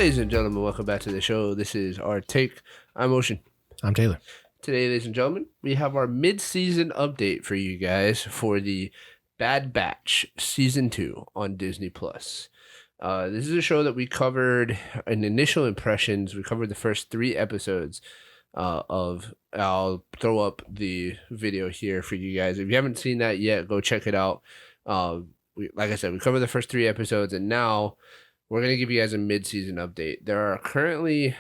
Ladies and gentlemen, welcome back to the show. This is our take. I'm Ocean. I'm Taylor. Today, ladies and gentlemen, we have our mid-season update for you guys for the Bad Batch Season 2 on Disney+. This is a show that we covered in initial impressions. We covered the first 3 episodes of... I'll throw up the video here for you guys. If you haven't seen that yet, go check it out. Like I said, we covered the first 3 episodes, and now we're going to give you guys a mid-season update. There are currently...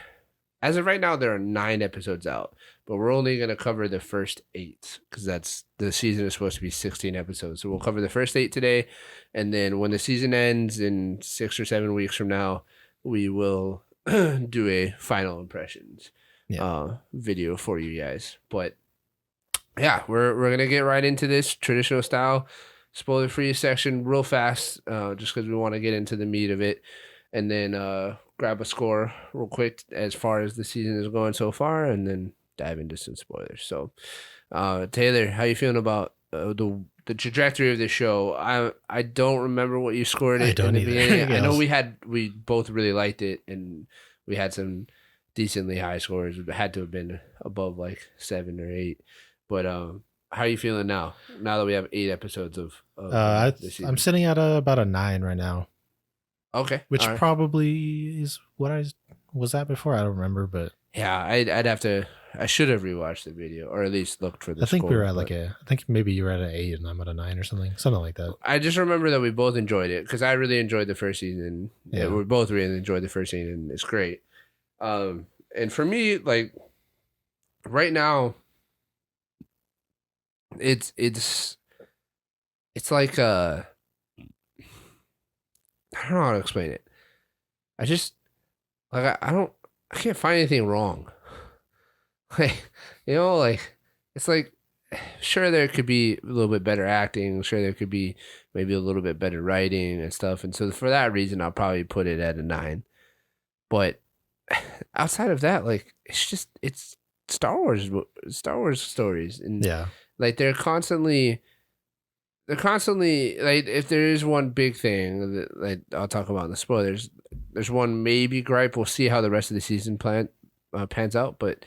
As of right now, there are 9 episodes out, but we're only going to cover the first 8 because the season is supposed to be 16 episodes. So we'll cover the first 8 today, and then when the season ends in 6 or 7 weeks from now, we will do a final impressions video for you guys. But yeah, we're gonna get right into this traditional style, spoiler-free section real fast, just because we want to get into the meat of it, and then grab a score real quick as far as the season is going so far, and then dive into some spoilers. So, Taylor, how you feeling about the trajectory of the show? I don't remember what you scored it in the beginning. I know we both really liked it, and we had some decently high scores. It had to have been above like 7 or 8. But how are you feeling now? Now that we have 8 episodes of the season? I'm sitting at about a 9 right now. Okay. Which probably is what I was at before. I don't remember, but yeah, I'd have to. I should have rewatched the video, or at least looked for the. I think score, we were at I think maybe you were at an 8 and I'm at a 9 or something like that. I just remember that we both enjoyed it because I really enjoyed the first season. Yeah, we both really enjoyed the first season. It's great. And for me, like right now, it's like I don't know how to explain it. I just like I can't find anything wrong. Like, like it's like sure there could be a little bit better acting, sure there could be maybe a little bit better writing and stuff. And so for that reason I'll probably put it at a 9. But outside of that, like it's Star Wars stories, and like they're constantly like, if there is one big thing that like I'll talk about in the spoilers, there's one maybe gripe. We'll see how the rest of the season pans out, but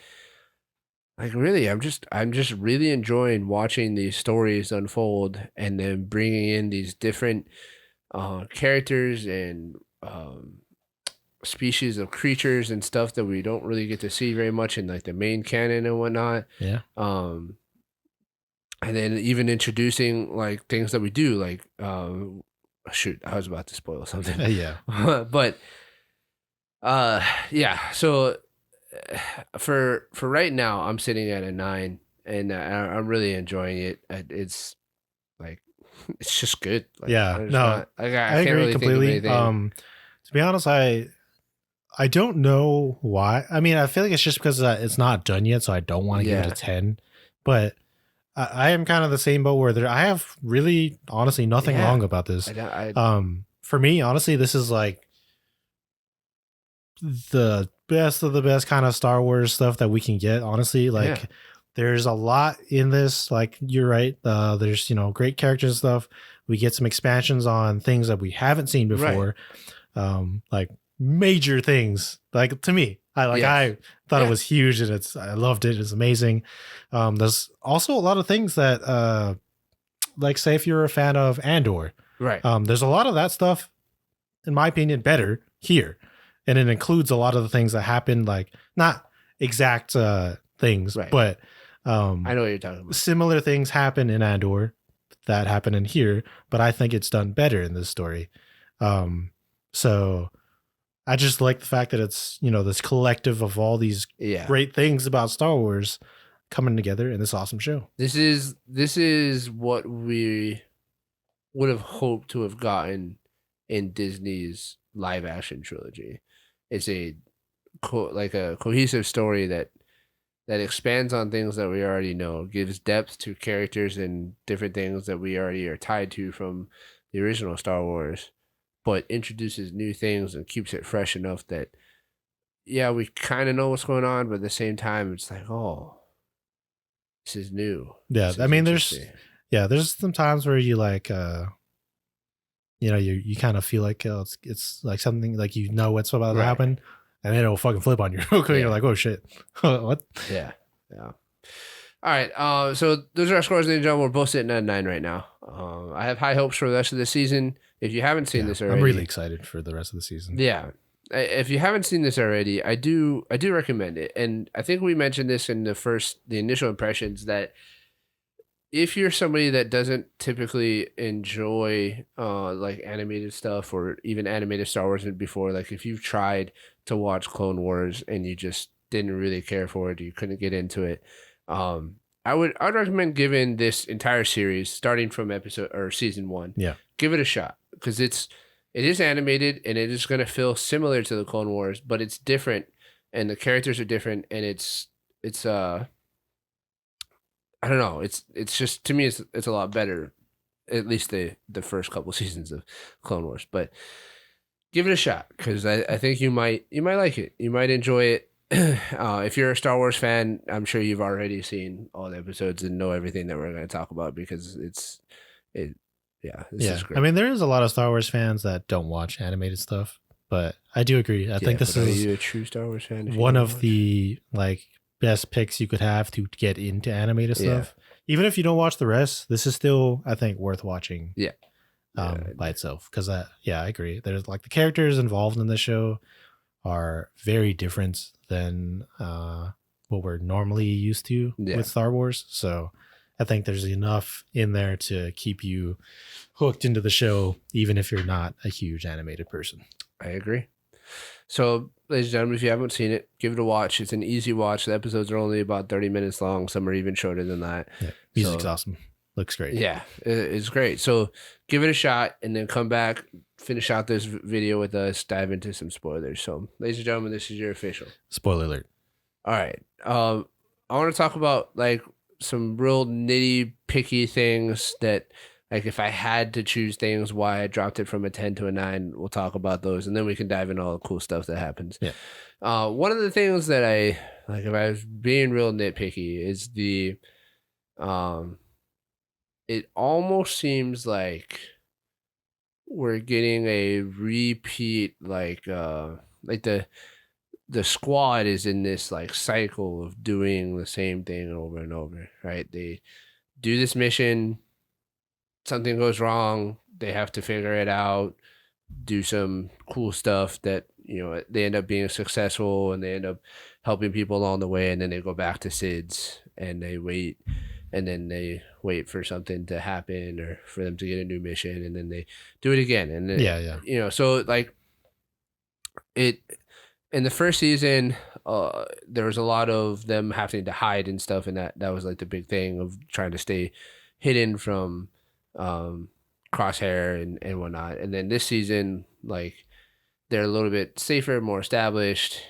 like really, I'm just really enjoying watching these stories unfold and then bringing in these different characters and species of creatures and stuff that we don't really get to see very much in like the main canon and whatnot. Yeah. And then even introducing like things that we do, like shoot, I was about to spoil something. Yeah. But yeah. So for right now, I'm sitting at a 9, and I'm really enjoying it. It's like it's just good. Like, yeah. No, I agree really completely. To be honest, I don't know why. I mean, I feel like it's just because it's not done yet, so I don't want to give it a 10. But I am kind of the same boat where I have really, honestly, nothing wrong about this. For me, honestly, this is like the best of the best kind of Star Wars stuff that we can get. Honestly, like there's a lot in this. Like you're right. There's great characters and stuff. We get some expansions on things that we haven't seen before. Right. Like major things. Like to me, I thought it was huge, and I loved it. It's amazing. There's also a lot of things that, like say if you're a fan of Andor, right? There's a lot of that stuff, in my opinion, better here, and it includes a lot of the things that happen, like not exact things, right. But I know what you're talking about. Similar things happen in Andor that happen in here, but I think it's done better in this story. So I just like the fact that it's, this collective of all these great things about Star Wars coming together in this awesome show. This is what we would have hoped to have gotten in Disney's live action trilogy. It's a cohesive story that expands on things that we already know, gives depth to characters and different things that we already are tied to from the original Star Wars, but introduces new things and keeps it fresh enough that, we kind of know what's going on, but at the same time, it's like, oh, this is new. Yeah, I mean, there's some times where you like, you know, you kind of feel like it's like something like what's about to Right. happen, and then it'll fucking flip on you real quick. Yeah. You're like, oh shit, what? Yeah. All right. So those are our scores, ladies and gentlemen. We're both sitting at 9 right now. I have high hopes for the rest of the season. If you haven't seen this already, I'm really excited for the rest of the season. Yeah. If you haven't seen this already, I do recommend it. And I think we mentioned this in the initial impressions, that if you're somebody that doesn't typically enjoy like animated stuff or even animated Star Wars before, like if you've tried to watch Clone Wars and you just didn't really care for it, you couldn't get into it, I'd recommend giving this entire series, starting from episode or season 1. Yeah. Give it a shot, because it is animated and it is going to feel similar to the Clone Wars, but it's different and the characters are different, and it's I don't know, it's just, to me, it's a lot better, at least the first couple seasons of Clone Wars. But give it a shot, because I think you might like it. You might enjoy it. If you're a Star Wars fan, I'm sure you've already seen all the episodes and know everything that we're going to talk about, because this is great. I mean, there is a lot of Star Wars fans that don't watch animated stuff, but I do agree. I think this is, are you a true Star Wars fan? One of the like best picks you could have to get into animated stuff. Even if you don't watch the rest, this is still, I think, worth watching. By itself, because I agree. There's like the characters involved in the show are very different than what we're normally used to with Star Wars. So I think there's enough in there to keep you hooked into the show, even if you're not a huge animated person. I agree. So, ladies and gentlemen, if you haven't seen it, give it a watch. It's an easy watch. The episodes are only about 30 minutes long. Some are even shorter than that. Yeah. Music's awesome. Looks great. Yeah, it's great. So give it a shot and then come back, finish out this video with us, dive into some spoilers. So, ladies and gentlemen, this is your official spoiler alert. All right. I want to talk about like some real nitty picky things that, like, if I had to choose things why I dropped it from a 10 to a 9, we'll talk about those, and then we can dive into all the cool stuff that happens. Yeah. One of the things that I like, if I was being real nitpicky, is the it almost seems like we're getting a repeat, like the squad is in this like cycle of doing the same thing over and over, right? They do this mission, something goes wrong, they have to figure it out, do some cool stuff that, you know, they end up being successful and they end up helping people along the way, and then they go back to SIDS and they wait, and then they wait for something to happen or for them to get a new mission, and then they do it again. And then, you know, so like it in the first season, there was a lot of them having to hide and stuff, and that was like the big thing of trying to stay hidden from Crosshair and whatnot. And then this season, like, they're a little bit safer, more established.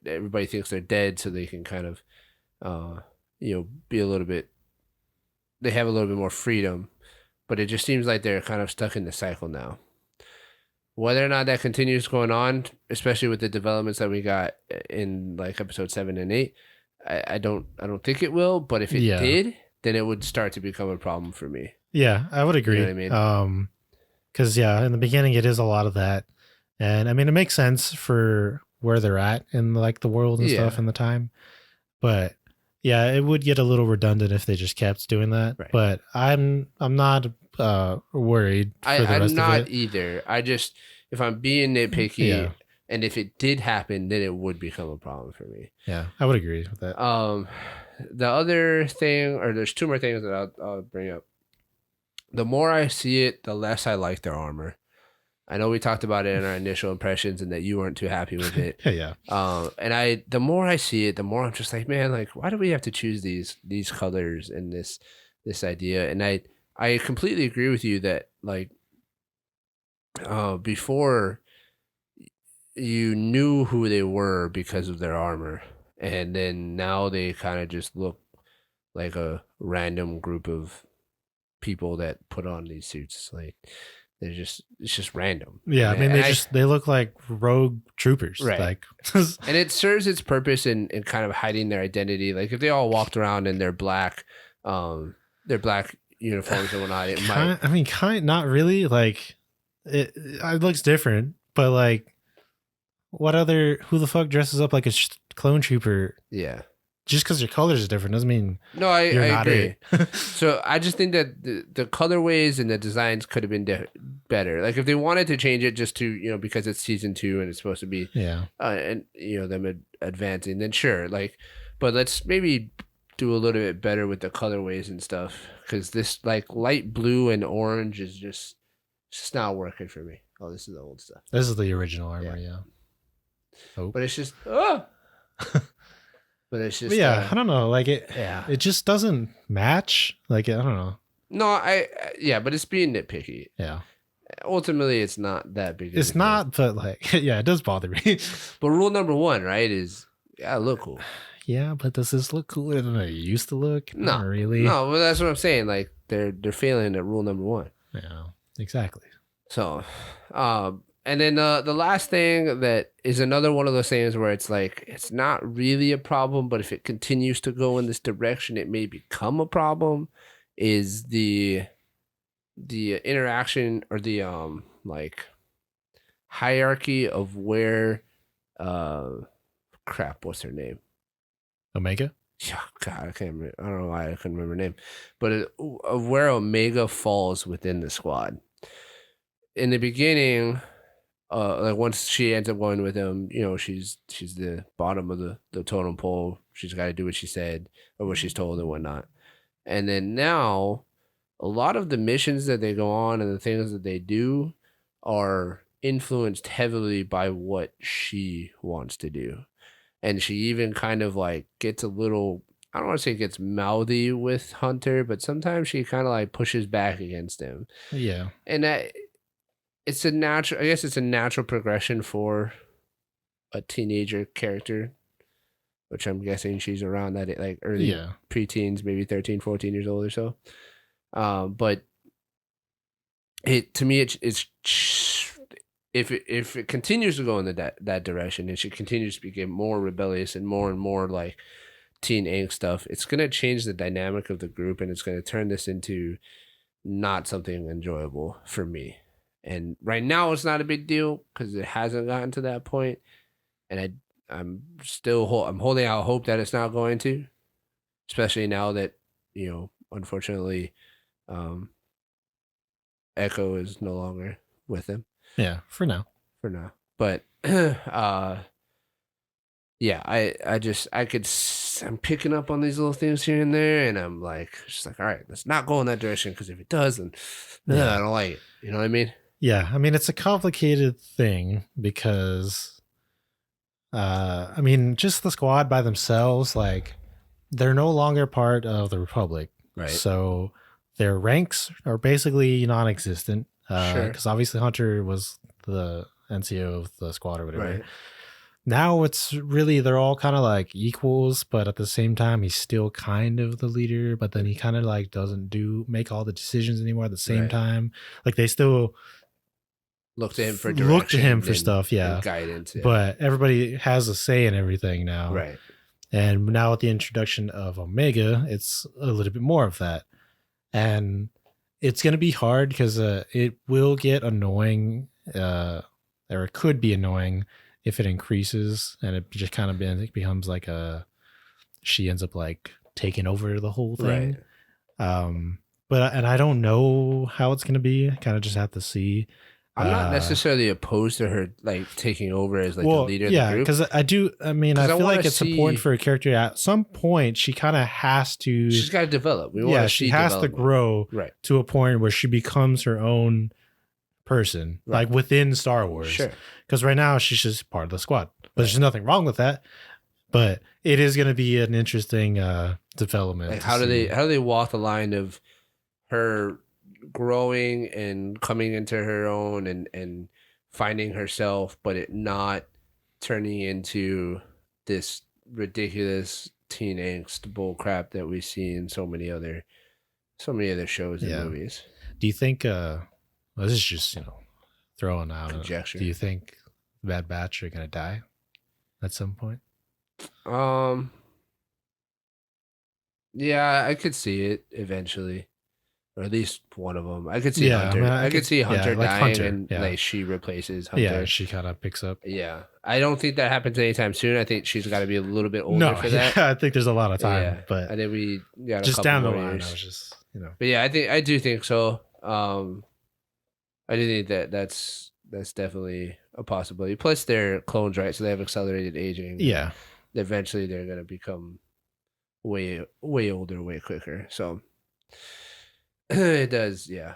Everybody thinks they're dead, so they can kind of you know, be a little bit, they have a little bit more freedom, but it just seems like they're kind of stuck in the cycle now. Whether or not that continues going on, especially with the developments that we got in like episode 7 and 8, I don't think it will. But if it did, then it would start to become a problem for me. Yeah, I would agree. You know what I mean? Because in the beginning it is a lot of that, and I mean it makes sense for where they're at in like the world and stuff and the time, but yeah, it would get a little redundant if they just kept doing that. Right. But I'm not worried for the rest of it. I'm not either. I just, if I'm being nitpicky, and if it did happen, then it would become a problem for me. Yeah, I would agree with that. The other thing, or there's two more things that I'll bring up. The more I see it, the less I like their armor. I know we talked about it in our initial impressions and that you weren't too happy with it. Yeah. And the more I see it, the more I'm just like, man, like, why do we have to choose these colors and this idea? And I completely agree with you that, like, before you knew who they were because of their armor, and then now they kind of just look like a random group of people that put on these suits. Like, it's just random. Yeah, I mean, they look like rogue troopers, right? Like, and it serves its purpose in kind of hiding their identity. Like, if they all walked around in their black uniforms and whatnot, it might. I mean, not really. Like, it looks different, but like, who the fuck dresses up like a clone trooper? Yeah. Just because your colors are different doesn't mean No, I not agree. it. So I just think that the colorways and the designs could have been better. Like if they wanted to change it just to because it's season 2 and it's supposed to be Yeah. and them advancing, then sure. Like, but let's maybe do a little bit better with the colorways and stuff, because this like light blue and orange is just not working for me. Oh, this is the old stuff. This is the original armor, yeah. Oh. But it's just But it's just I don't know, like it just doesn't match. Like I don't know. No, but it's being nitpicky. Yeah. Ultimately, it's not that big. It's not, but like it does bother me. But rule number 1, right, is look cool. Yeah, but does this look cooler than it used to look? No, not really. No, but that's what I'm saying. Like they're failing at rule number 1. Yeah, exactly. So, and then the last thing that is another one of those things where it's like it's not really a problem, but if it continues to go in this direction, it may become a problem. Is the interaction or the like hierarchy of where what's her name? Omega? Yeah, God, I can't remember. I don't know why I couldn't remember her name, but of where Omega falls within the squad. In the beginning, like once she ends up going with him, she's the bottom of the totem pole. She's got to do what she said or what she's told and whatnot. And then now, a lot of the missions that they go on and the things that they do are influenced heavily by what she wants to do. And she even kind of like gets a little, I don't want to say gets mouthy with Hunter, but sometimes she kind of like pushes back against him. Yeah. And it's a natural progression for a teenager character, which I'm guessing she's around that like early preteens, maybe 13, 14 years old or so. But to me, it's if it continues to go in that direction and she continues to get more rebellious and more like teen angst stuff, it's gonna change the dynamic of the group and it's gonna turn this into not something enjoyable for me. And right now it's not a big deal because it hasn't gotten to that point, and I'm holding out hope that it's not going to, especially now that unfortunately, Echo is no longer with him. Yeah, for now. But I'm picking up on these little things here and there, and I'm like, all right, let's not go in that direction, because if it does, then I don't like it. You know what I mean? Yeah, I mean, it's a complicated thing because, just the squad by themselves, like, they're no longer part of the Republic. Right. So their ranks are basically non-existent. Sure. Because obviously Hunter was the NCO of the squad or whatever. Right. Now it's really, they're all kind of like equals, but at the same time, he's still kind of the leader, but then he kind of like doesn't make all the decisions anymore at the same time. Like they still look to him for direction. Stuff, and guidance. Yeah. But everybody has a say in everything now. Right. And now with the introduction of Omega, it's a little bit more of that. And it's going to be hard because it will get annoying, or it could be annoying if it increases and it just kind of becomes like she ends up like taking over the whole thing. Right. But I don't know how it's going to be. I kind of just have to see. I'm not necessarily opposed to her like taking over as like the leader of the group. Because I feel like it's important for a character at some point. She kind of has to. She's got to develop. She has to grow to a point where she becomes her own person, like within Star Wars. Sure. Because right now she's just part of the squad. But there's nothing wrong with that. But it is going to be an interesting development. Like how do they walk the line of her growing and coming into her own and finding herself, but it not turning into this ridiculous teen angst bull crap that we see in so many other shows and movies. Do you think this is just throwing out conjecture? Do you think Bad Batch are gonna die at some point? Yeah, I could see it eventually. or at least one of them. I could see Yeah, Hunter. I mean, I could see Hunter like dying, Hunter, and yeah. like she replaces Hunter. Yeah, she kind of picks up. Yeah, I don't think that happens anytime soon. I think she's got to be a little bit older No, for that. yeah, I think there's a lot of time, Yeah, but I think we got just a couple down the more line, years. I was just, But yeah, I do think so. I do think that's definitely a possibility. Plus, they're clones, right? So they have accelerated aging. yeah. Eventually, they're gonna become way older, way quicker. So it does, yeah.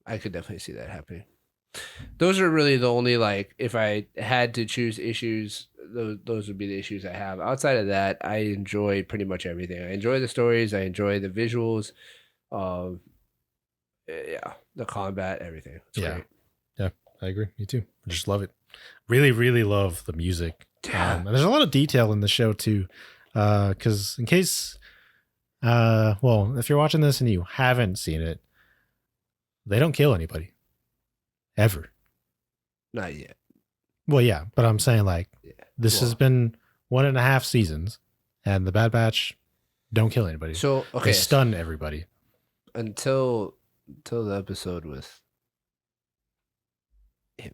I could definitely see that happening. Those are really the only, like, if I had to choose issues, those would be the issues I have. Outside of that, I enjoy pretty much everything. I enjoy the stories. I enjoy the visuals. Yeah, the combat, everything. It's great. Yeah, I agree. Me too. I just love it. Really, really love the music. Yeah. And there's a lot of detail in the show too. Because in case, well, if you're watching this and you haven't seen it, they don't kill anybody. Ever. Not yet. Well, yeah, but I'm saying like this has been 1.5 seasons, and the Bad Batch don't kill anybody. So okay, they stun everybody until the episode with him.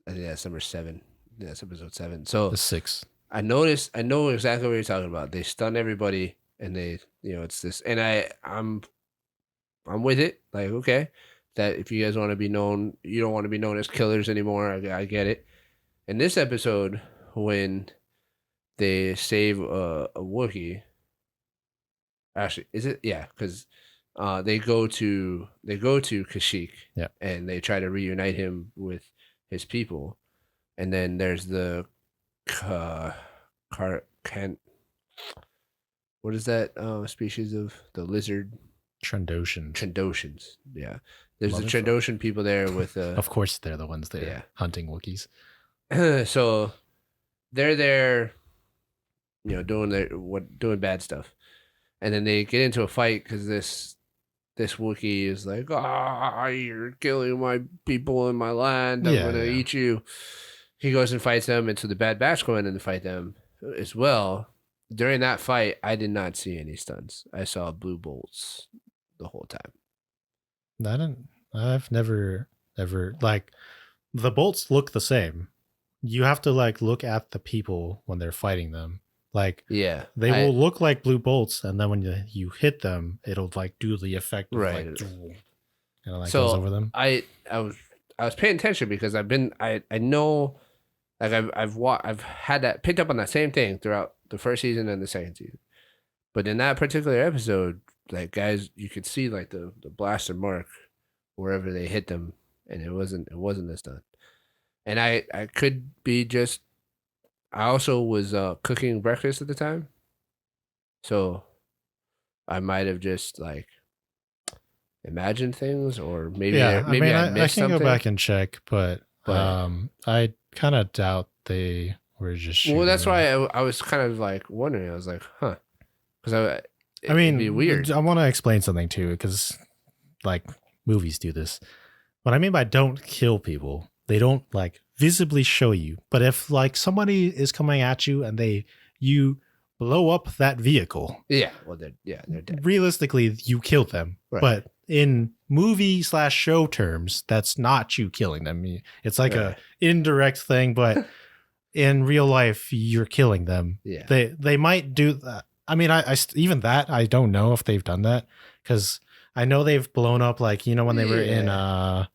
I think that's number 7. Yeah, that's episode 7. So the 6. I know exactly what you're talking about. They stun everybody, and they, it's this, and I'm with it. Like, okay, that if you guys want to be known, you don't want to be known as killers anymore. I get it. In this episode, when they save a Wookiee, actually, is it? Yeah, because they go to Kashyyyk, yeah, and they try to reunite him with his people, and then there's the what is that species of the lizard? Trandoshans. Yeah. There's the Trandoshan people there with of course they're the ones there hunting Wookiees. So they're there, doing bad stuff. And then they get into a fight because this Wookiee is like, you're killing my people in my land. I'm gonna eat you. He goes and fights them, and so the Bad Batch go in and fight them as well. During that fight, I did not see any stuns. I saw blue bolts the whole time. I've never ever, like, the bolts look the same. You have to like look at the people when they're fighting them. Like, yeah, they will look like blue bolts, and then when you hit them, it'll like do the effect of right, like goes over them. I was paying attention because I know, like, I've had that picked up on that same thing throughout the first season and the second season, but in that particular episode, like, guys, you could see like the blaster mark wherever they hit them, and it wasn't this done. And I could be just, I also was cooking breakfast at the time, so I might have just like imagined things, or maybe I missed can something. Go back and check, but I kind of doubt they were just shooting. Well, that's why I was kind of like wondering. I was like, huh, because it'd be weird. I want to explain something too, because like movies do this. What I mean by don't kill people, they don't like visibly show you. But if like somebody is coming at you and you blow up that vehicle, yeah, well, they're dead. Realistically, you killed them. Right. But in movie/show terms, that's not you killing them. It's like a indirect thing, but in real life, you're killing them. Yeah, they might do that. I mean, I even that I don't know if they've done that, because I know they've blown up, like, when they were in I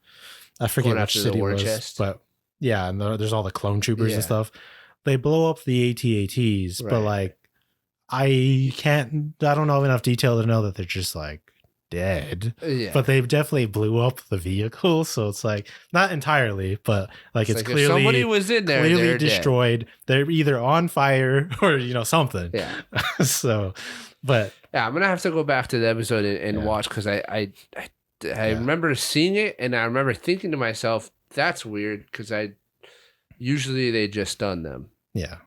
forget which city it was, chest. But yeah, and there's all the clone troopers and stuff. They blow up the AT-ATs, but like I don't know enough detail to know that they're just like dead. Yeah. But they definitely blew up the vehicle, so it's like not entirely, but like it's clearly, if somebody was in there, clearly destroyed. Dead. They're either on fire or something. Yeah. So, but yeah, I'm gonna have to go back to the episode and watch, because I remember seeing it, and I remember thinking to myself, that's weird, because usually they just stun them. Yeah.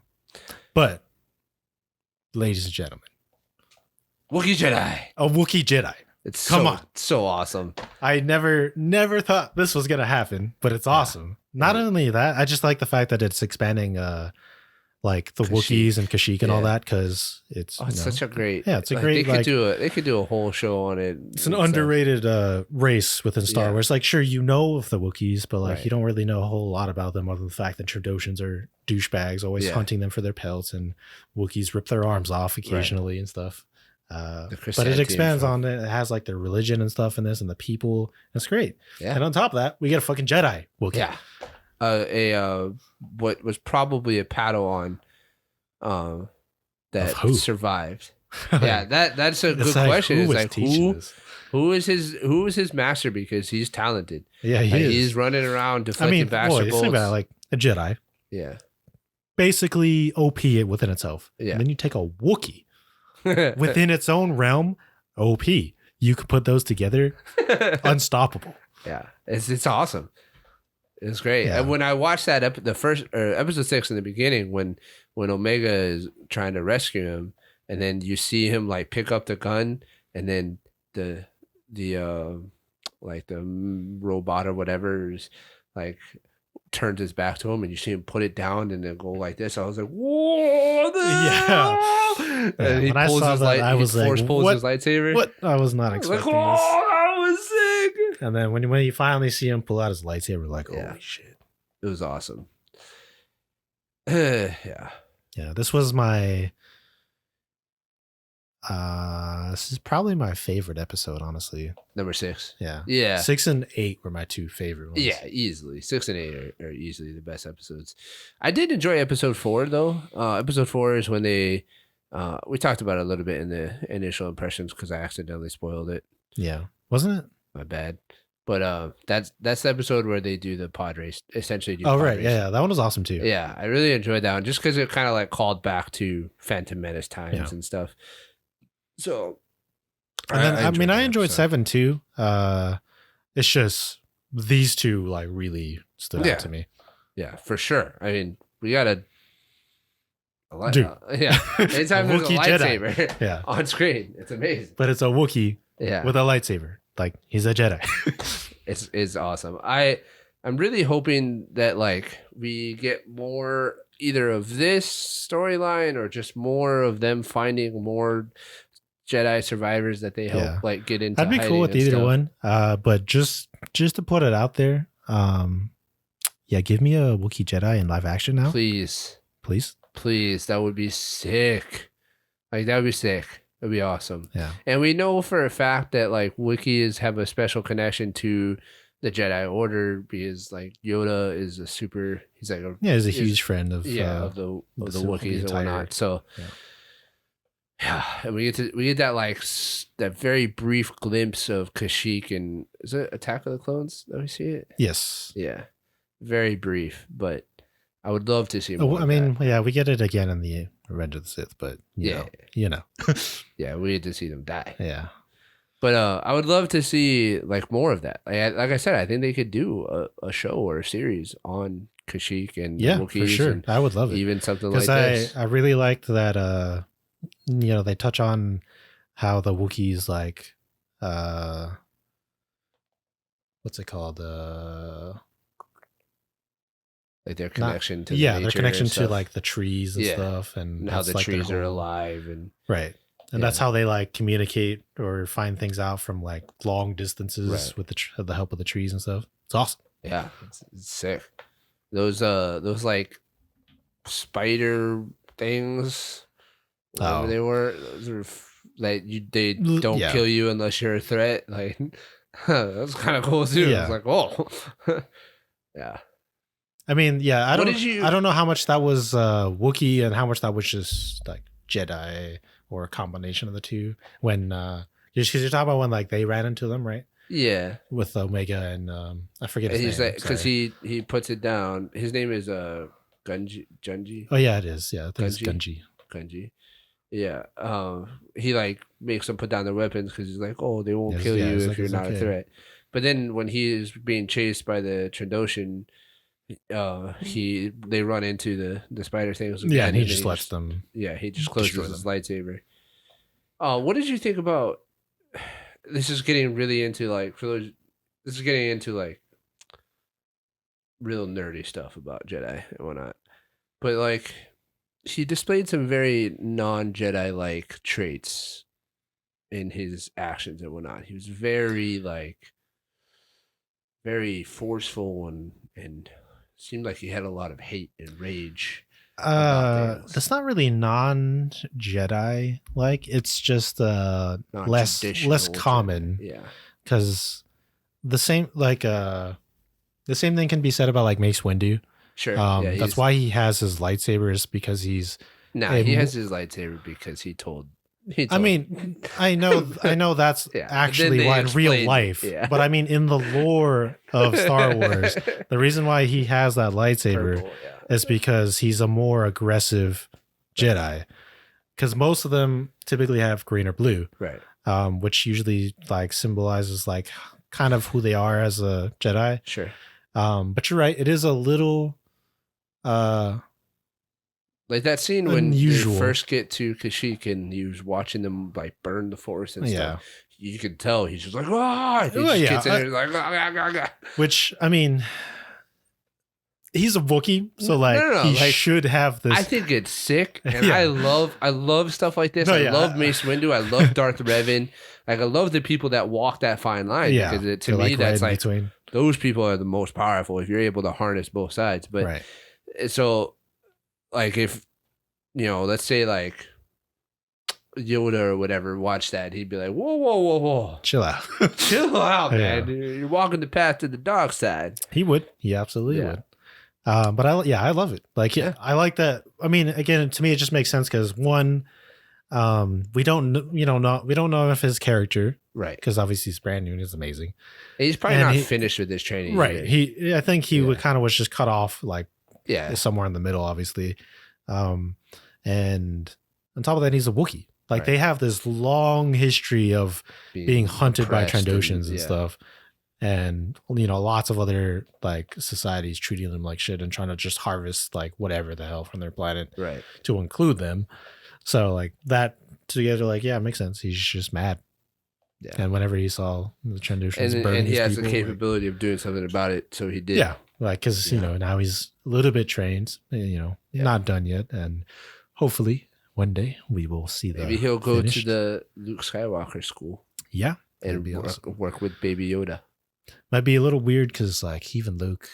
But ladies and gentlemen, Wookiee Jedi. A Wookiee Jedi. It's so awesome. I never thought this was gonna happen, but it's awesome. Not only that, I just like the fact that it's expanding like the Kashyyyk. Wookiees and Kashyyyk and all Yeah. that, because it's Oh, it's such a great. yeah, it's a like, great, they could do a whole show on it. it's an underrated race within Star Yeah. Wars. Like, sure, you know of the Wookiees, but like Right. you don't really know a whole lot about them other than the fact that Tradoshans are douchebags, always Yeah. hunting them for their pelts, and Wookiees rip their arms off occasionally and stuff. But it Chrysanthemum expands from- on it. It has like their religion and stuff in this, and the people. It's great. Yeah. And on top of that, we get a fucking Jedi Wookiee. Yeah. What was probably a Padawan that Of who? survived. Yeah, that's a good It's like, question. who It's was like teaching this? who is his master, because he's talented. Yeah, Like, he is. he's running around I deflecting mean, blaster boy, bolts. think about it, like a Jedi, Yeah. basically OP it within itself. Yeah. And then you take a Wookiee within its own realm, OP. You could put those together, unstoppable. Yeah, it's awesome. It's great. Yeah. And when I watched that episode 6 in the beginning, when Omega is trying to rescue him, and then you see him like pick up the gun, and then the like the robot or whatever is like turns his back to him, and you see him put it down and then go like this. I was like, whoa! And he when I pulls saw his that, I was like, force pulls what? his lightsaber. What? I was not I was like, expecting oh, this. that was sick. And then when you finally see him pull out his lightsaber, like, Yeah. holy shit. It was awesome. Yeah. Yeah, this was my this is probably my favorite episode, honestly. Number 6. Yeah. Yeah. 6 and 8 were my two favorite ones. Yeah, easily. 6 and 8 are easily the best episodes. I did enjoy episode 4 though. Episode 4 is when they we talked about it a little bit in the initial impressions because I accidentally spoiled it. Yeah. Wasn't it? My bad. But that's the episode where they do the pod race, essentially do Oh, pod right. race. Yeah, that one was awesome too. Yeah, I really enjoyed that one just because it kind of like called back to Phantom Menace times Yeah. and stuff. So, And then I that enjoyed episode. 7 too. It's just these two like really stood Yeah. out to me. Yeah, for sure. I mean, we got a Dude. yeah. Anytime there's a Wookiee Jedi. lightsaber Yeah. on screen, it's amazing. But it's a Wookiee Yeah, with a lightsaber. Like he's a Jedi. it's awesome. I'm really hoping that like we get more either of this storyline or just more of them finding more Jedi survivors that they help Yeah. like get into. I'd be cool with hiding and either stuff. one. But just to put it out there, yeah, give me a Wookiee Jedi in live action now, Please, please. that would be sick. Like that would be sick. That'd be awesome. Yeah. And we know for a fact that like Wookiees have a special connection to the Jedi Order because like Yoda is a super. He's like a Yeah, he's a huge friend of of the Wookiees and entire- whatnot. So Yeah. yeah, and we get that like that very brief glimpse of Kashyyyk and is it Attack of the Clones that we see it? Yes. Yeah, very brief, but I would love to see Oh, more. I of mean, that. yeah, we get it again in the Revenge of the Sith, but you know. yeah, we get to see them die. Yeah. But I would love to see like more of that. Like I said, I think they could do a show or a series on Kashyyyk and Yeah, Wookiees for sure. and I would love it. even something like Because this. I really liked that they touch on how the Wookiees like what's it called? Like their connection to their nature connection and to stuff. like the trees and Yeah. stuff, and how that's, the like, their trees are whole- alive and right. And that's how they like communicate or find things out from like long distances Right. with the help of the trees and stuff. It's awesome. yeah, it's sick. Those like spider things, whatever Oh. they were, those are they don't Yeah. kill you unless you're a threat. Like that was kind of cool too. Yeah. It's like oh, yeah. I mean, yeah, I What don't did you- I don't know how much that was Wookiee and how much that was just like Jedi or a combination of the two. When because you're talking about when like they ran into them, right? Yeah, With Omega and I forget his and he's name. like because sorry. he puts it down. His name is Gunji. Oh yeah, it is. Yeah, I think it's Gunji. Gunji. Gunji. Yeah. He like makes them put down their weapons because he's like, oh, they won't Yes, kill yeah, you it's if like, you're it's not a okay. threat. But then when he is being chased by the Trandoshan, they run into the spider things. Yeah, again, and he then just lets them. Yeah, he just closes destroy his lightsaber. What did you think about? This is getting really into like this is getting into like real nerdy stuff about Jedi and whatnot. But like he displayed some very non-Jedi like traits in his actions and whatnot. He was very like very forceful and seemed like he had a lot of hate and rage about things. That's not really non-Jedi like. It's just less Non-traditional common. Jedi. Yeah. Because the same thing can be said about like Mace Windu. Sure. That's why he has his lightsabers, because he's he has his lightsaber because he told. I mean, I know that's actually why in real life. Yeah. But I mean, in the lore of Star Wars, the reason why he has that lightsaber is because he's a more aggressive Jedi. Because most of them typically have green or blue, right? Which usually like symbolizes like kind of who they are as a Jedi. Sure. But you're right. It is a little like that scene unusual. When you first get to Kashyyyk and he was watching them like burn the forest and stuff. You could tell he's just like, ah! He just gets in there like, ah. Which, I mean, he's a Wookiee, so like he like, should have this. I think it's sick, and I love stuff like this. I love Mace Windu. I love Darth Revan. Like I love the people that walk that fine line because to me like that's like between. Those people are the most powerful if you're able to harness both sides. But so like if let's say like Yoda or whatever watched that, he'd be like, whoa, chill out, chill out, man. You're walking the path to the dark side. He would. He absolutely would. But I love it. Like, I like that. I mean, again, to me, it just makes sense because one, we don't know if his character, right? Because obviously he's brand new and he's amazing. He's probably not finished with his training, right? Either. I think he would kind of was just cut off, like, somewhere in the middle, obviously. And on top of that, he's a Wookiee. Like they have this long history of being hunted by Trandoshans and stuff. And lots of other like societies treating them like shit and trying to just harvest like whatever the hell from their planet, right? To include them. So like that together, like it makes sense. He's just mad. Yeah. And whenever he saw the Trandoshans burn, and he has the capability of doing something about it, so he did. Yeah, like because now he's a little bit trained. Not done yet, and hopefully one day we will see that. Maybe he'll go to the Luke Skywalker school. Yeah, and be work with Baby Yoda. Might be a little weird because like even Luke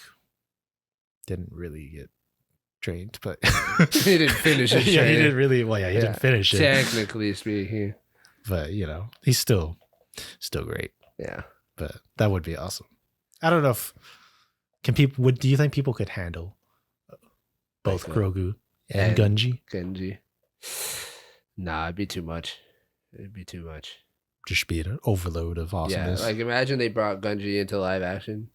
didn't really get trained, but he didn't finish it. He didn't really. Well, he didn't finish it. Technically speaking, but he's still great. Yeah, but that would be awesome. I don't know if do you think people could handle both Grogu and Gungi? Nah, it'd be too much. Just be an overload of awesomeness. Yeah, like imagine they brought Gungi into live action.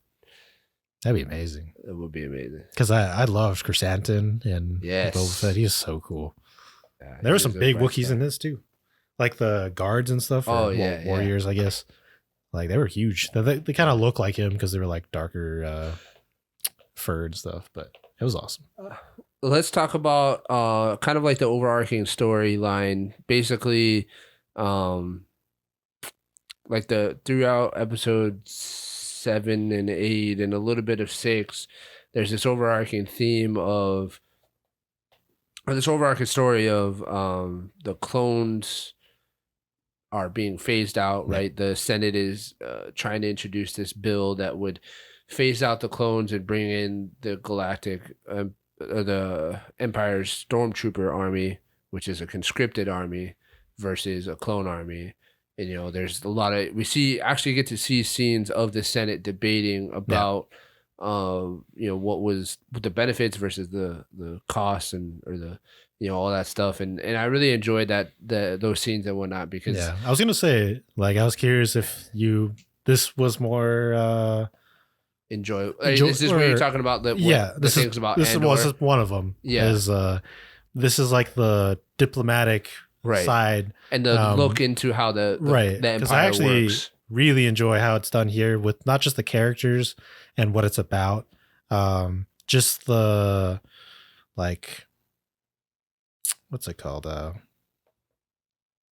That'd be amazing. It would be amazing. Because I loved Chrysanthemum and Boba Fett. He's so cool. Yeah, there were some big Wookiees in this too. Like the guards and stuff. Warriors, I guess. Like they were huge. They kind of look like him because they were like darker fur and stuff. But it was awesome. Let's talk about kind of like the overarching storyline. Basically, like throughout episodes 7 and 8 and a little bit of 6, there's this overarching theme of, or this overarching story of the clones are being phased out, right? The Senate is trying to introduce this bill that would phase out the clones and bring in the galactic, the Empire's Stormtrooper army, which is a conscripted army versus a clone army. And, there's a lot of, actually get to see scenes of the Senate debating about, what was the benefits versus the costs or the, all that stuff. And I really enjoyed those scenes and whatnot because. Yeah, I was going to say, like, I was curious if this was more, Is this where you're talking about the things about this Andor? Was one of them. Yeah. This is like the diplomatic side and the look into how the Empire I actually works. Really enjoy how it's done here with not just the characters and what it's about, just the like what's it called,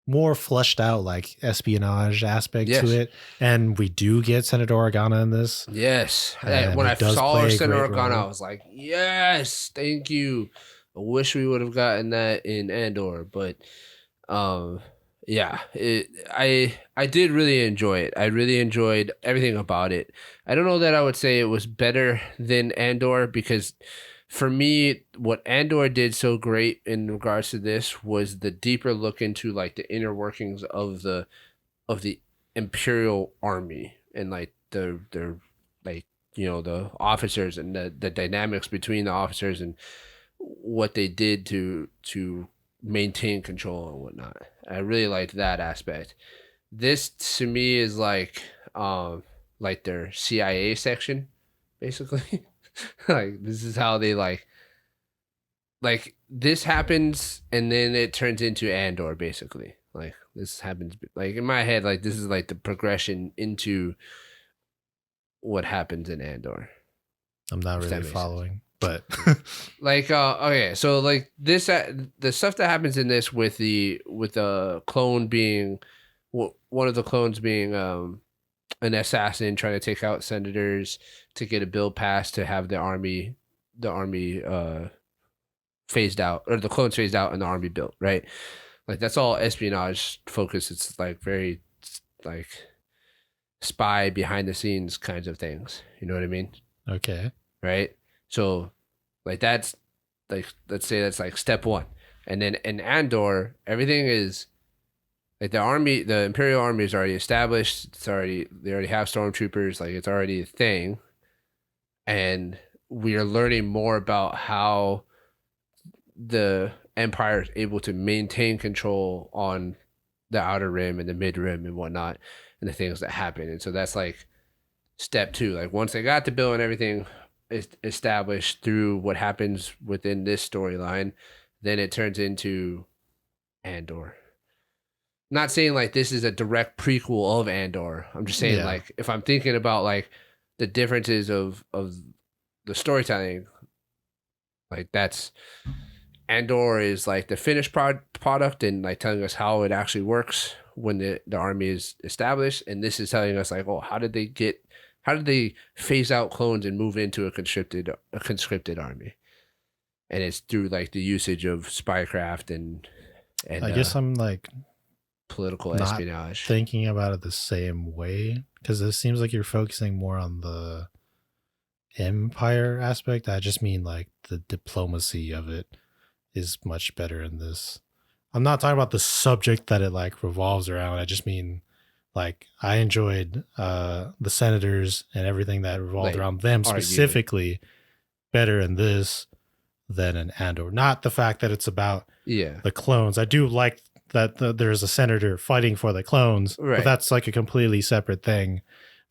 more fleshed out like espionage aspect to it, and we do get Senator Organa in this. Yes, when I saw Senator Organa, I was like, yes, thank you. I wish we would have gotten that in Andor, but um, yeah, I did really enjoy it. I really enjoyed everything about it. I don't know that I would say it was better than Andor, because for me, what Andor did so great in regards to this was the deeper look into like the inner workings of the Imperial Army, and like the like, the officers, and the dynamics between the officers, and what they did to maintain control and whatnot. I really liked that aspect. This to me is like their CIA section, basically. Like this is how they like this happens, and then it turns into Andor, basically. Like this happens, like in my head, like this is like the progression into what happens in Andor. I'm not really following, but like okay, so like this the stuff that happens in this with the clone being one of the clones being an assassin trying to take out senators to get a bill passed to have the army phased out, or the clones phased out and the army built, right? Like that's all espionage focused. It's like very like spy behind the scenes kinds of things. You know what I mean? Okay. Right. So like that's like, let's say that's like step one. And then in Andor, everything is like the Imperial Army is already established. They already have stormtroopers. Like it's already a thing. And we are learning more about how the Empire is able to maintain control on the outer rim and the mid rim and whatnot, and the things that happen. And so that's like step two. Like once they got the bill and everything is established through what happens within this storyline, then it turns into Andor. Not saying like this is a direct prequel of Andor. I'm just saying like if I'm thinking about like the differences of the storytelling, like that's Andor is like the finished product and like telling us how it actually works when the army is established, and this is telling us like, oh, how did they phase out clones and move into a conscripted army, and it's through like the usage of spycraft and I guess I'm like political not espionage. Thinking about it the same way, because it seems like you're focusing more on the Empire aspect. I just mean like the diplomacy of it is much better in this. I'm not talking about the subject that it like revolves around. I just mean like I enjoyed the senators and everything that revolved around them specifically better in this than in Andor. Not the fact that it's about the clones. I do like that there's a senator fighting for the clones, but that's like a completely separate thing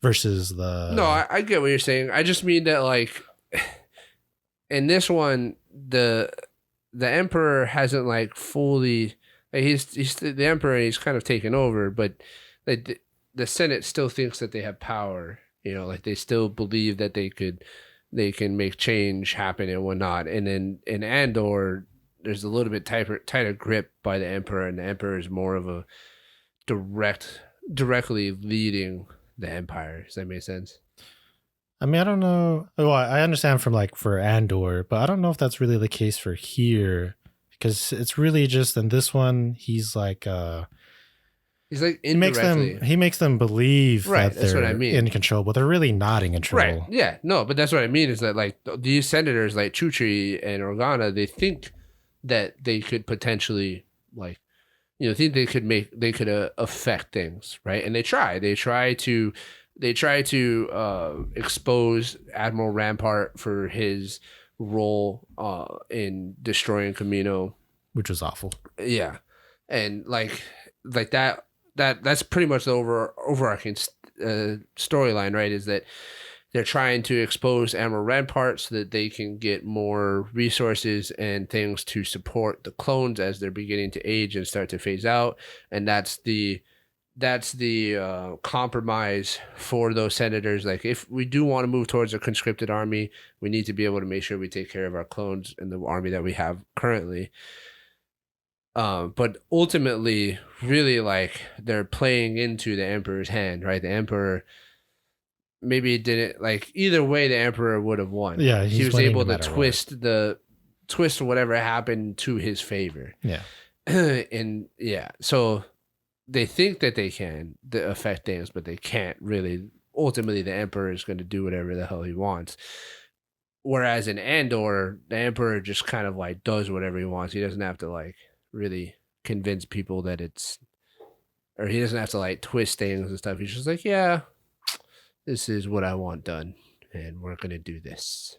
versus the... No, I get what you're saying. I just mean that like in this one, the Emperor hasn't like fully, like he's the Emperor and he's kind of taken over, but like the Senate still thinks that they have power, like they still believe that they can make change happen and whatnot. And then in Andor, there's a little bit tighter grip by the Emperor, and the Emperor is more of a directly leading the Empire. Does that make sense? I mean, I don't know. Well, I understand from like for Andor, but I don't know if that's really the case for here, because it's really just in this one, he's like indirectly. He makes them believe that that's they're what I mean. In control, but they're really not in control. Right. Yeah. No, but that's what I mean is that like these senators like Chuchi and Organa, they think that they could potentially like, think they could affect things, right? And they try to expose Admiral Rampart for his role in destroying Camino, which was awful. Yeah, and like that's pretty much the overarching storyline, right? Is that they're trying to expose Admiral Rampart so that they can get more resources and things to support the clones as they're beginning to age and start to phase out, and that's the compromise for those senators. Like, if we do want to move towards a conscripted army, we need to be able to make sure we take care of our clones and the army that we have currently. But ultimately, really, like, they're playing into the Emperor's hand, right? The Emperor maybe didn't, like, either way, the Emperor would have won. Yeah, he was able to twist the twist whatever happened to his favor. Yeah. And yeah, so they think that they can affect things, but they can't really. Ultimately, the Emperor is going to do whatever the hell he wants. Whereas in Andor, the Emperor just kind of like does whatever he wants. He doesn't have to like really convince people that it's, or he doesn't have to like twist things and stuff. He's just like, yeah, this is what I want done, and we're going to do this.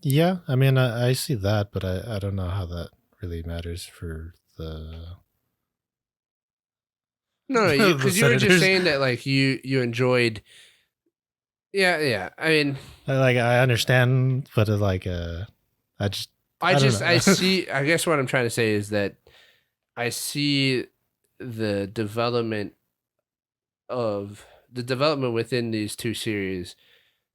Yeah, I mean, I see that, but I don't know how that really matters for the. No, because you were just saying that like you enjoyed. Yeah. I mean, I understand, but I see. I guess what I'm trying to say is that I see the development within these two series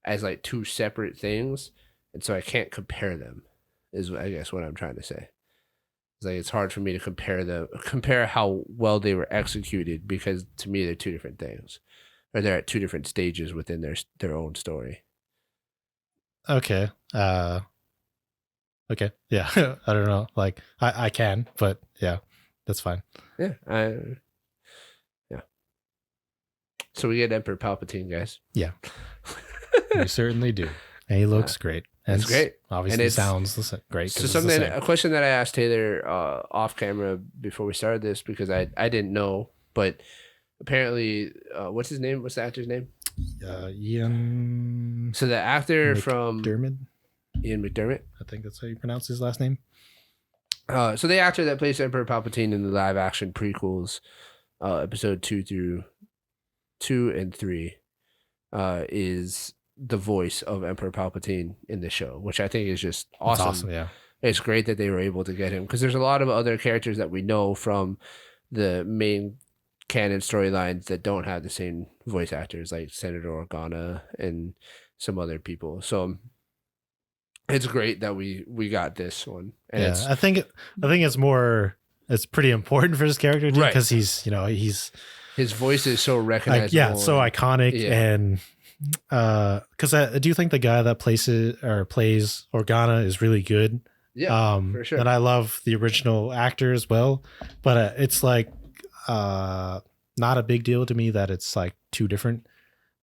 as like two separate things, and so I can't compare them. Is I guess what I'm trying to say. It's like it's hard for me to compare how well they were executed, because to me they're two different things, or they're at two different stages within their own story. Okay. Okay. Yeah. I don't know. Like I can, but yeah, that's fine. Yeah. Yeah. So we get Emperor Palpatine, guys. Yeah. We certainly do. And he looks great. And it's great. Obviously, it sounds great. So a question that I asked Taylor off camera before we started this, because I didn't know, but apparently, what's his name? What's the actor's name? Ian. So the actor McDermott. Ian McDermott. I think that's how you pronounce his last name. So the actor that plays Emperor Palpatine in the live action prequels, episode 2 and 3, is the voice of Emperor Palpatine in the show, which I think is just awesome. That's awesome, yeah. It's great that they were able to get him, because there's a lot of other characters that we know from the main canon storylines that don't have the same voice actors, like Senator Organa and some other people. So it's great that we got this one. And yeah, I think it's pretty important for his character, because he's his voice is so recognizable. Like, so iconic, and because I do think the guy that plays Organa is really good. Yeah, for sure. And I love the original actor as well, but it's like not a big deal to me that it's like two different.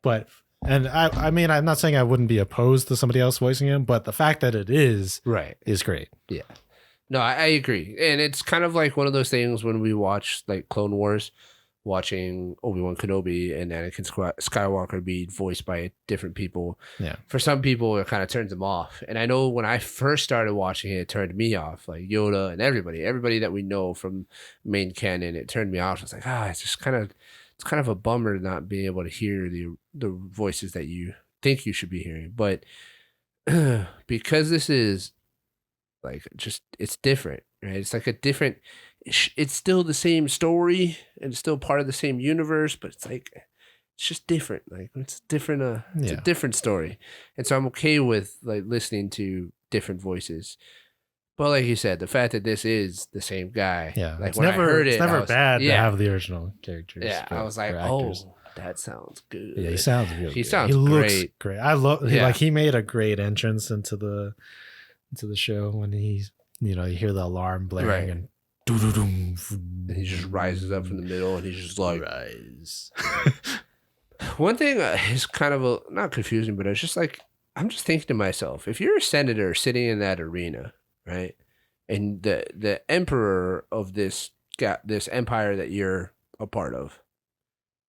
But I mean, I'm not saying I wouldn't be opposed to somebody else voicing him, but the fact that it is great. Yeah, no, I agree, and it's kind of like one of those things when we watch like Clone Wars, watching Obi-Wan Kenobi and Anakin Skywalker be voiced by different people. Yeah. For some people, it kind of turns them off. And I know when I first started watching it, it turned me off. Like Yoda and everybody that we know from main canon, it turned me off. I was like, it's just kind of a bummer not being able to hear the voices that you think you should be hearing. But because this is like it's different, right? It's like a different. It's still the same story and it's still part of the same universe, but it's like it's just different. Like it's different. It's a different story, and so I'm okay with like listening to different voices. But like you said, the fact that this is the same guy, like it's never bad to have the original characters. Yeah, I was like, that sounds good. Yeah, he sounds really. He sounds great. Looks great. I love. Like he made a great entrance into the show when you hear the alarm blaring and. And he just rises up from the middle, and he's just like, rise. One thing is kind of not confusing, but it's just like, I'm just thinking to myself, if you're a senator sitting in that arena, right, and the emperor of this empire that you're a part of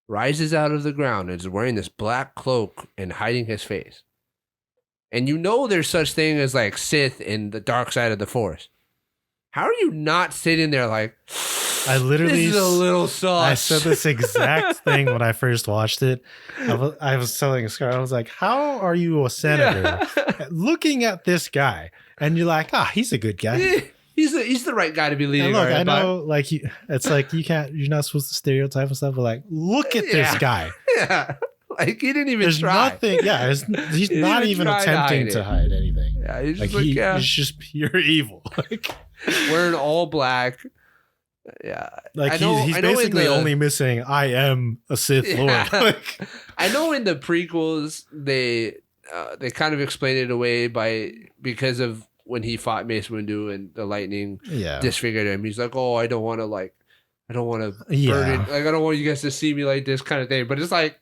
rises out of the ground and is wearing this black cloak and hiding his face, and there's such thing as like Sith in the dark side of the Force. How are you not sitting there like, this is a little sauce? I said this exact thing when I first watched it. I was telling Scar, I was like, how are you a senator looking at this guy? And you're like, he's a good guy. He's the right guy to be leading. Look, I know, like, it's like you're not supposed to stereotype and stuff, but like, look at this guy. Yeah. Like he didn't even There's try. Nothing. Yeah, he's not even attempting to hide anything. Yeah, he's just he's just pure evil. Like wearing all black. Yeah, like he's basically only missing "I am a Sith Lord." Like, I know in the prequels they kind of explain it away because of when he fought Mace Windu and the lightning Yeah. disfigured him. He's like, oh, I don't want to burden, Yeah. like, I don't want you guys to see me like this kind of thing. But it's like,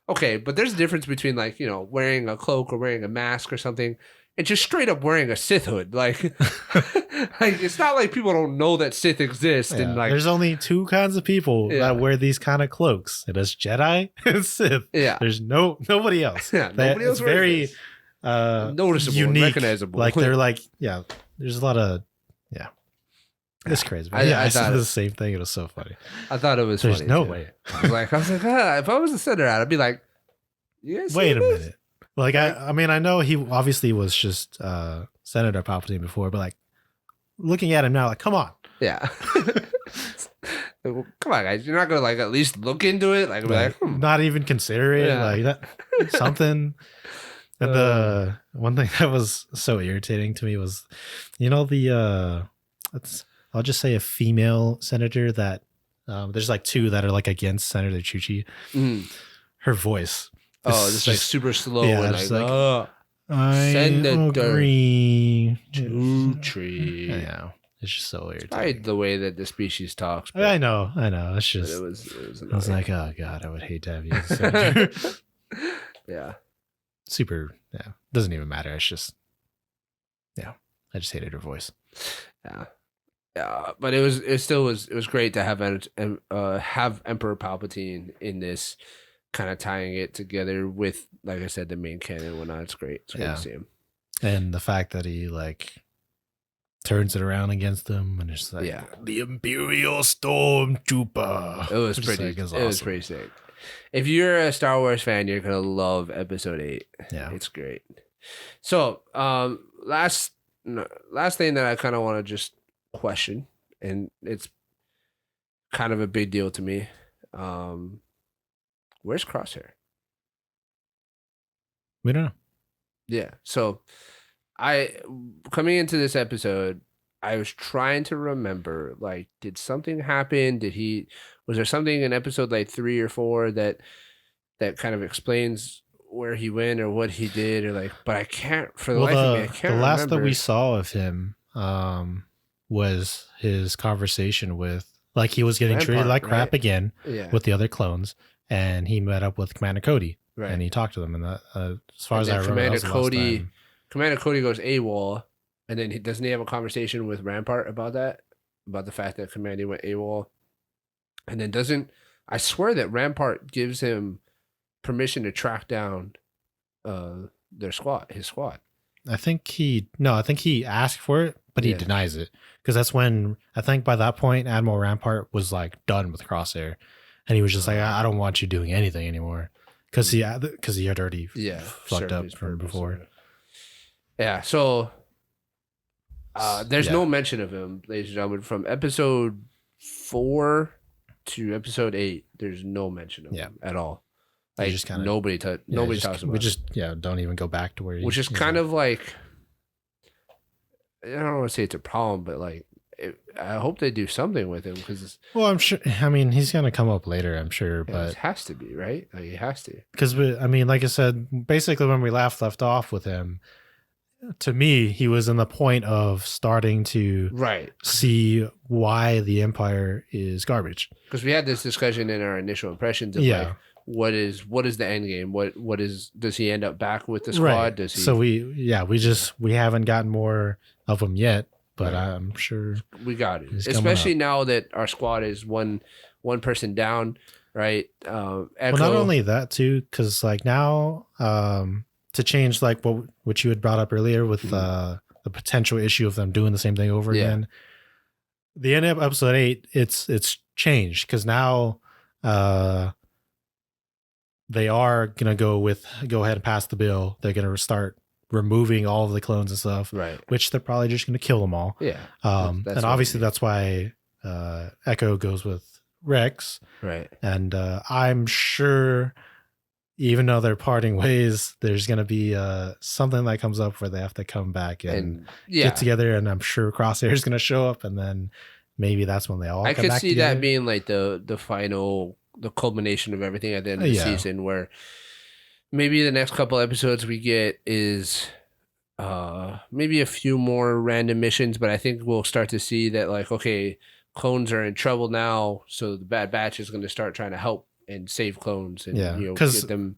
okay, but there's a difference between like, you know, wearing a cloak or wearing a mask or something and just straight up wearing a Sith hood. Like, like it's not like people don't know that Sith exist. Yeah. And like, there's only two kinds of people Yeah. that wear these kind of cloaks. It is Jedi and Sith. yeah, There's nobody else. yeah, nobody else It's wears very this. Noticeable, and unique, recognizable. Like they're like, yeah, there's a lot of, yeah, it's crazy. But I saw thought the same thing. It was so funny. I thought it was There's funny. no too. way. I was like, if I was a center out, I'd be like, you guys Wait see a this? minute. Like I mean, I know he obviously was just Senator Palpatine before, but like looking at him now, like, come on. Yeah. Well, come on, guys. You're not gonna like at least look into it, like, be like not even consider it, Yeah. like that something. And the one thing that was so irritating to me was, you know, I'll just say a female senator that there's like two that are like against Senator Chuchi. Mhm. Her voice. Oh, is just like super slow yeah, and just like, like, oh, I Senator agree. Chuchi. Yeah, it's just so irritating. Probably the way that the species talks. But, I know. It's but just. it was I was annoying. like, oh god, I would hate to have you. as a senator. Yeah. Super. Yeah, doesn't even matter. It's just. Yeah, I just hated her voice. Yeah. Yeah, but it still was great to have Emperor Palpatine in this, kind of tying it together with, like I said, the main canon and whatnot. It's great. It's great Yeah. to see him. And the fact that he like turns it around against them and it's like, Yeah. the Imperial Stormtrooper. It was Just pretty. like, it's It was awesome. pretty sick. If you're a Star Wars fan, you're gonna love Episode 8. Yeah. It's great. So, last thing that I kind of want to just question, and it's kind of a big deal to me. Where's Crosshair? We don't know. Yeah. So, coming into this episode, I was trying to remember, like, did something happen? Was there something in episode like 3 or 4 that kind of explains where he went or what he did, or like, but I can't, for the life of me, I can't the last remember. that we saw of him was his conversation with, like, he was getting treated Rampart, like crap right? again Yeah. with the other clones, and he met up with Commander Cody, Right. and he talked to them. And that, as far And as I then remember, that was the last time. Commander Cody goes AWOL, and then doesn't he have a conversation with Rampart about that? About the fact that Commander went AWOL? And then I swear that Rampart gives him permission to track down his squad. I think he asked for it, but he Yeah. denies it, because that's when, I think by that point Admiral Rampart was like done with Crosshair, and he was just like, I don't want you doing anything anymore, because he had already fucked served up his from purpose, before. Yeah, so there's Yeah. no mention of him, ladies and gentlemen, from episode 4 to episode 8. There's no mention of him at all. You Like, just kinda- nobody talks about we it. just don't even go back to where he, Which is kind of like, I don't want to say it's a problem, but like, I hope they do something with him, because well, I'm sure, I mean, he's gonna come up later, I'm sure, it but has to be, right? Like, it has to. because I mean, like I said, basically when we left off with him, to me, he was in the point of starting to Right. see why the Empire is garbage. Because we had this discussion in our initial impressions of like, what is the end game? Does he end up back with the squad? Right. Does he? So we haven't gotten more of him yet, but I'm sure we got it, he's coming especially up. now that our squad is one person down, right? Echo. Well, not only that too, because like now, to change like what you had brought up earlier with the potential issue of them doing the same thing over again. The end of episode 8, it's changed, because now they are gonna go ahead and pass the bill. They're gonna start removing all of the clones and stuff, right? which they're probably just gonna kill them all. Yeah. And what obviously I mean. that's why Echo goes with Rex, Right. and I'm sure, even though they're parting ways, there's gonna be something that comes up where they have to come back and get together, and I'm sure Crosshair is gonna show up, and then maybe that's when they all I come could back see together. that being like the final, the culmination of everything at the end of the season, where maybe the next couple episodes we get is maybe a few more random missions, but I think we'll start to see that, like, okay, clones are in trouble now, so the Bad Batch is going to start trying to help and save clones and Yeah, you know, because get them.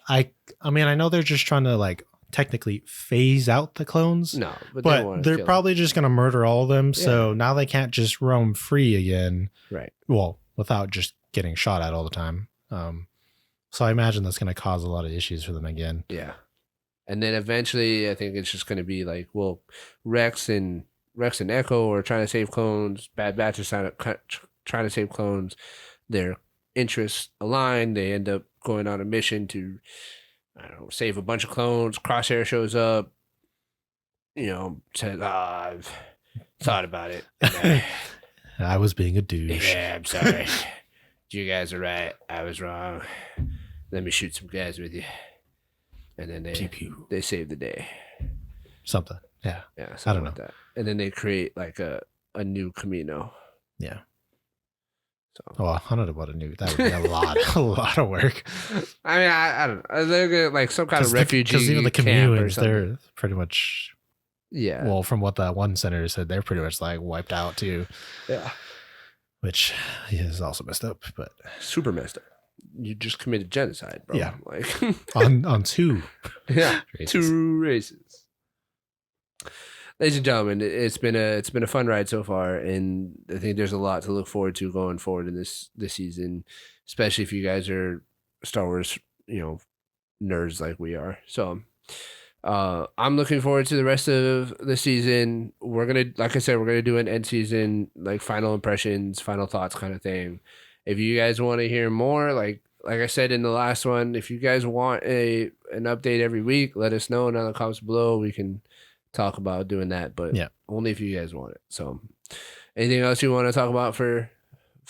I mean, I know they're just trying to like technically phase out the clones, No, but but they're probably just going to murder all of them. So now they can't just roam free again. Right. Well, without just getting shot at all the time. So I imagine that's going to cause a lot of issues for them again. Yeah. And then eventually, I think it's just going to be like, well, Rex and Echo are trying to save clones. Bad Batch is trying to save clones. Their interests align. They end up going on a mission to, I don't know, save a bunch of clones. Crosshair shows up. You know, says, I've thought about it. I was being a douche. Yeah, I'm sorry. You guys are right. I was wrong. Let me shoot some guys with you. And then they save the day. Something. Yeah. Yeah. I don't know. Like that. And then they create like a new Camino. Yeah. So. I don't know about a new. That would be a lot of work. I mean, I don't know. They're gonna, like some kind of refugee. Because even the Caminos, they're pretty much. Yeah. Well, from what that one senator said, they're pretty much like wiped out too. Yeah. Which is also messed up, but super messed up. You just committed genocide, bro. Yeah. Like on two. Yeah. Races. 2 races. Ladies and gentlemen, it's been a fun ride so far, and I think there's a lot to look forward to going forward in this season, especially if you guys are Star Wars, you know, nerds like we are. So I'm looking forward to the rest of the season. We're gonna, like I said, we're gonna do an end season, like final impressions, final thoughts kind of thing. If you guys want to hear more, like I said in the last one, if you guys want an update every week, let us know in the comments below. We can talk about doing that, but only if you guys want it. So anything else you want to talk about for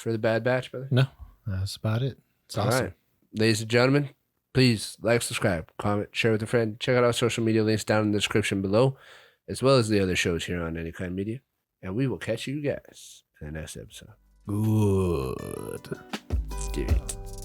the Bad Batch, brother? No, that's about it. It's awesome. All right. Ladies and gentlemen, please like, subscribe, comment, share with a friend. Check out our social media links down in the description below, as well as the other shows here on Any Kine Media. And we will catch you guys in the next episode. Good. Let's do it.